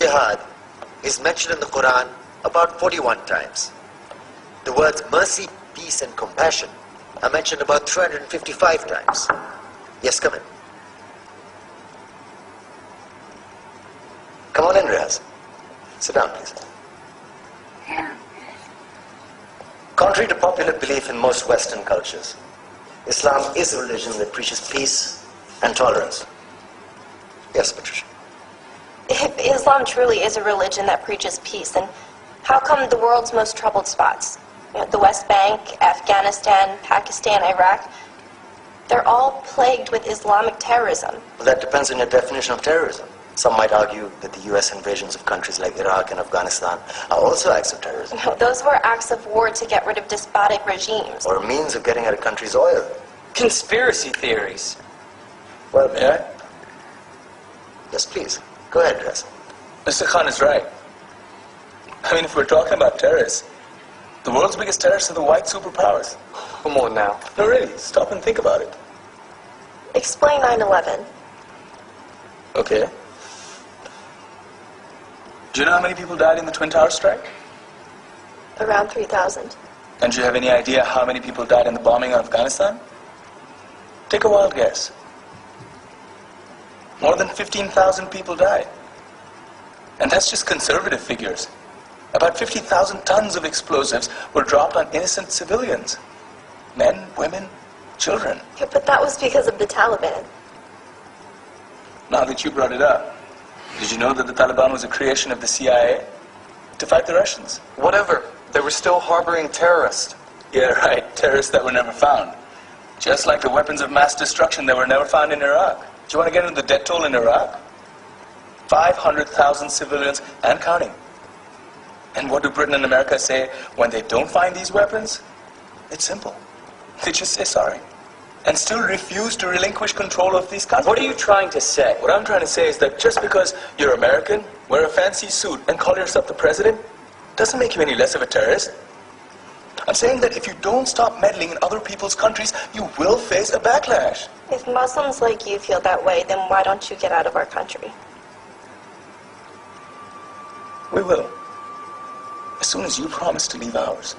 jihad is mentioned in the Quran about 41 times. The words mercy, peace, and compassion are mentioned about 355 times. Yes, come in. Come on in, Riaz. Sit down, please. Contrary to popular belief in most Western cultures, Islam is a religion that preaches peace and tolerance. Yes, Patricia. If Islam truly is a religion that preaches peace, then how come the world's most troubled spots, the West Bank, Afghanistan, Pakistan, Iraq, they're all plagued with Islamic terrorism? Well, that depends on your definition of terrorism. Some might argue that the U.S. invasions of countries like Iraq and Afghanistan are also acts of terrorism. No, those were acts of war to get rid of despotic regimes. Or a means of getting at a country's oil. Conspiracy theories. Well, may I? Yes, please. Go ahead, Dress. Mr. Khan is right. I mean, if we're talking about terrorists, the world's biggest terrorists are the white superpowers. Come on now. No, really, stop and think about it. Explain 9/11. Okay. Do you know how many people died in the Twin Towers strike? Around 3,000. And do you have any idea how many people died in the bombing of Afghanistan? Take a wild guess. More than 15,000 people died. And that's just conservative figures. About 50,000 tons of explosives were dropped on innocent civilians. Men, women, children. Yeah, but that was because of the Taliban. Now that you brought it up, did you know that the Taliban was a creation of the CIA to fight the Russians? Whatever. They were still harboring terrorists. Yeah, right. Terrorists that were never found. Just like the weapons of mass destruction that were never found in Iraq. Do you want to get into the death toll in Iraq? 500,000 civilians and counting. And what do Britain and America say when they don't find these weapons? It's simple. They just say sorry. And still refuse to relinquish control of these countries. What are you trying to say? What I'm trying to say is that just because you're American, wear a fancy suit, and call yourself the president, doesn't make you any less of a terrorist. I'm saying that if you don't stop meddling in other people's countries, you will face a backlash. If Muslims like you feel that way, then why don't you get out of our country? We will. As soon as you promise to leave ours.